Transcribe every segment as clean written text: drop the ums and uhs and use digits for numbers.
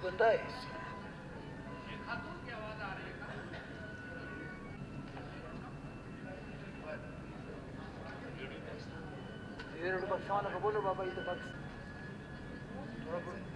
बंदा है ये बख्शान का बोलो बाबा ये बख्श थोड़ा बहुत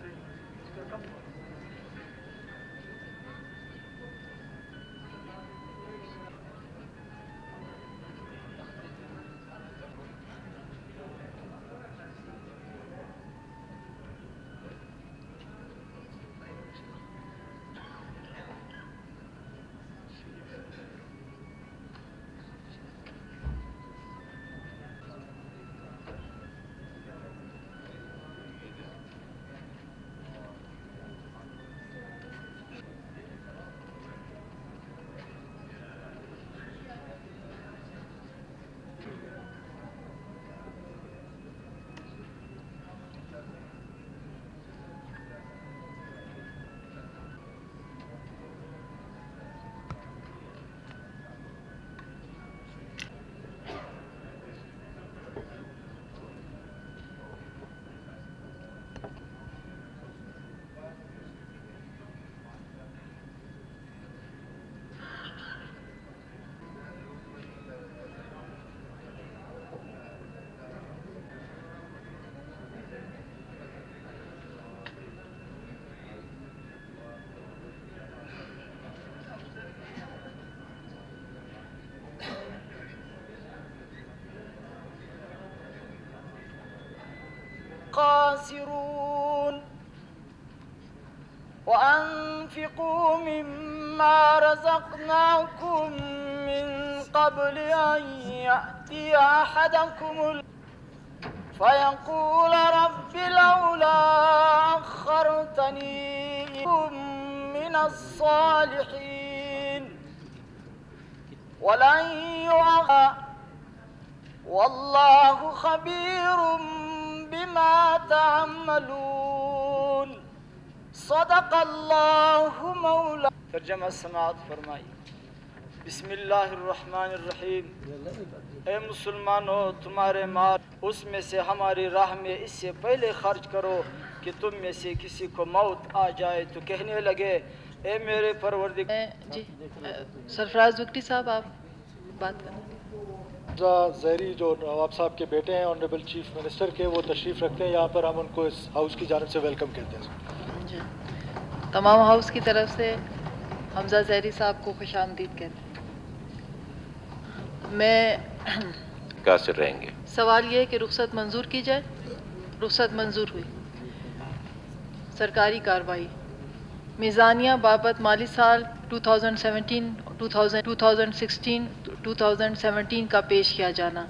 خاسرون وأنفقوا مما رزقناكم من قبل أن يأتي أحدكم فيقول رب لولا أخرتني من الصالحين ولن يؤخر والله خبير بما تعملون صدق الله مولا। तर्जमा समाअत फरमाई। बिस्मिल्लाहिर्रहमानिर्रहीम। ए मुसलमानों, तुम्हारे माल उसमें से हमारी राह में इससे पहले खर्च करो कि तुम में से किसी को मौत आ जाए तो कहने लगे ए मेरे परवरदिगार। जी सरफराज दुगटी साहब आप बात करें। ज़हरी जो नवाब साहब के बेटे हैं ऑनरेबल चीफ मिनिस्टर के, वो तशरीफ़ रखते हैं यहाँ पर, हम उनको इस हाउस की जानिब से वेलकम कहते हैं। जी तमाम हाउस की तरफ से हमजा ज़हरी साहब को खुशामदीद कहते हैं। मैं कासिर रहेंगे। सवाल ये है कि रुख्सत मंजूर की जाए। रुख्सत मंजूर हुई। सरकारी कार्रवाई मीज़ानिया बाबत माली साल 2016-2017 का पेश किया जाना।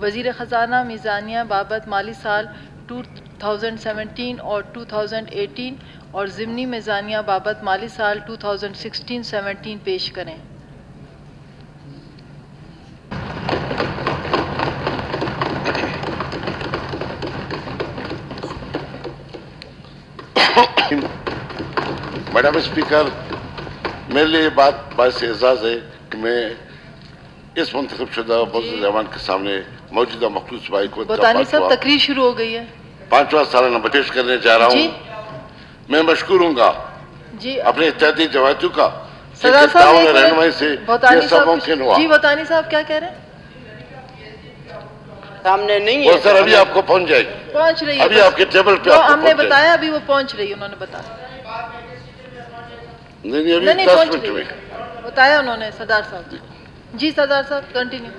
वज़ीर ख़ज़ाना मीज़ानिया बाबत माली साल 2017 और 2018 और ज़िमनी मीज़ानिया बाबत माली साल 2016-17 पेश करें। मैडम स्पीकर, मेरे लिए बात बाइस एजाज़ है कि मैं इस मुंतखब शुदा जवान के सामने मौजूदा मखलूस भाई को बतानी सब तकरीर शुरू हो गई है। 5वां सालाना पेश करने जा रहा हूँ। मैं मशकूर हूँगा जी अपने इत्यादि जवातों का सरदार साहब रहनुमाई से ये सब मुमकिन हुआ। जी बतानी साहब क्या कह रहे हैं? सामने नहीं वो है सर अभी आपको पहुँच जाएगी, पहुँच रही है अभी आपके टेबल पे तो आपको हमने पहुंच बताया, अभी वो पहुँच रही है, उन्होंने बताया। नहीं अभी नहीं 10 पहुँच मिनट रही में है, बताया उन्होंने सरदार साहब। जी सरदार साहब कंटिन्यू।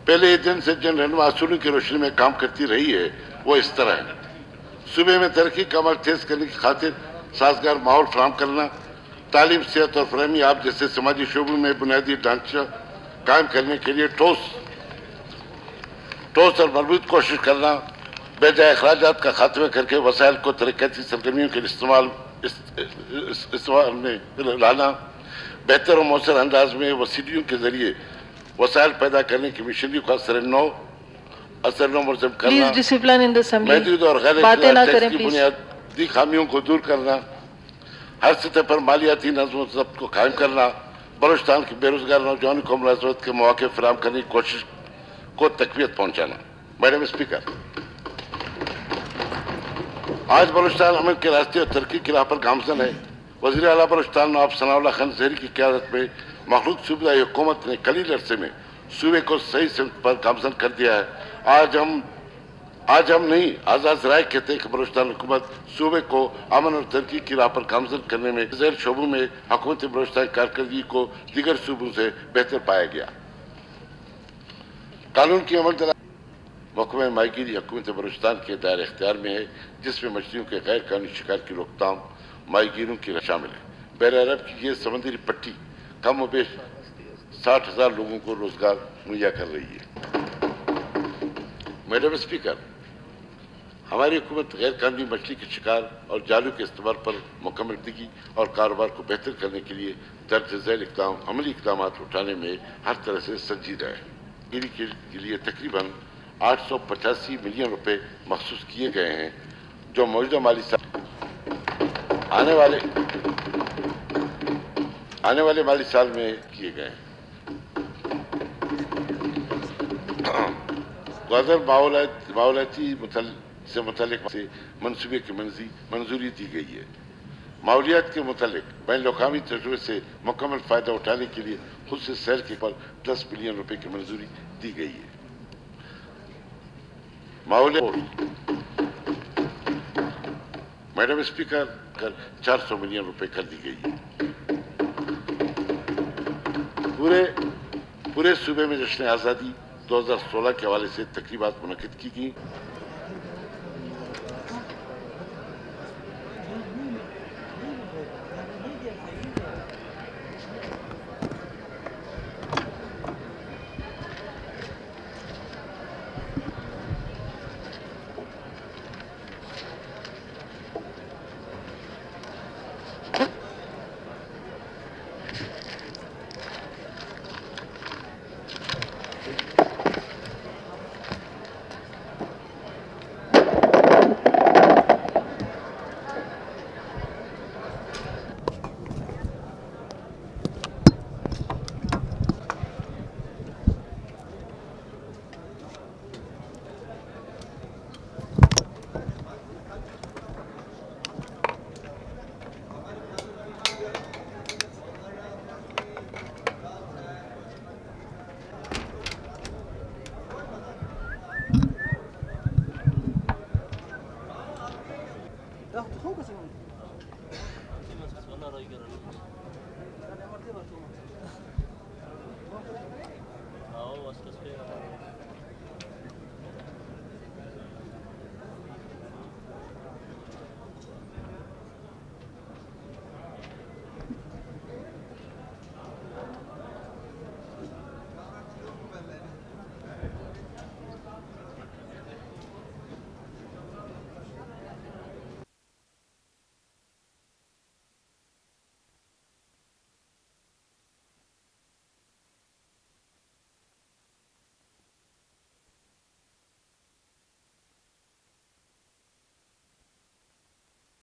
पहले दिन से जिन रहनुमा असूलों की रोशनी में काम करती रही है वो इस तरह है। सूबे में तरक्की का अमल तेज करने की खातिर साजगार माहौल फराहम करना, तालीम, सेहत और फरहमी आप जैसे समाजी शोबों में बुनियादी ढांचा कायम करने के लिए ठोस और मजबूत कोशिश करना, बेजाय अखराजात का खात्मा करके वसाइल को तरक्याती सरगर्मियों के इस्तेमाल में लाना, बेहतर और मौसर अंदाज में वसीलियों के जरिए वसाइल पैदा करने की मिशनरी को असर नौ मुलज़म करना, महदूद और गैर टैक्स की बुनियादी खामियों को दूर करना, हर सतह पर मालियाती नज़्म व ज़ब्त को कायम करना, बलूचिस्तान के बेरोजगार नौजवानों को मुलाज़मत के मौके फराहम करने की कोशिश को तक़वियत पहुँचाना। मैडम स्पीकर, आज बलूचिस्तान अमन के रास्ते और तरक्की की राह पर गामजन है। वज़ीर आला बलूचिस्तान नवाब सनाउल्लाह खान ज़हरी की क़यादत में मखलूक सूबाई हुकूमत ने कलील अरसे में सूबे को सही सिमत पर गामजन कर दिया है। आज हम नहीं, आज़ाद राय कहते हैं कि बलूचिस्तान हुकूमत सूबे को अमन और तरक्की की राह पर गामजन करने में ज़ैर शोबों में हुकूमत बलूचिस्तान कारकर्दगी को दीगर सूबों से बेहतर पाया गया। कानून की अमल महकमा माहीगीरी हुकूमत बलूचिस्तान के दायरे इख्तियार में है, जिसमें मछलियों के गैर कानूनी शिकार की रोकथाम माहीगीरों की शामिल है। बहर अरब की ये समंदरी पट्टी कम व बेश 60,000 लोगों को रोजगार मुहैया कर रही है। मैडम स्पीकर, हमारी हुकूमत गैर कानूनी मछली के शिकार और जालों के इस्तेमाल पर मुकम्मल दिगी और कारोबार को बेहतर करने के लिए दर्ज झैल अमली इक़दाम उठाने में हर तरह से संजीदा है। गिरी के लिए तकरीबन 885 मिलियन रुपए मखसूस किए गए हैं, जो मौजूदा माली साल आने वाले माली साल में किए गए हैं। गदर माहौलियाती से मुतल्लिक से मनसूबे की मंजूरी दी गई है। माहौलियात के मुतल्लिक बैन अवी तजुर्बे से मुकम्मल फ़ायदा उठाने के लिए खुद से शहर के पर 10 बिलियन रुपए की मंजूरी दी गई है। मैडम स्पीकर, 400 मिलियन रुपए कर दी गई है। पूरे सूबे में जश्न आज़ादी 2016 के हवाले से तकरीबात मुनक़िद की गई। आओ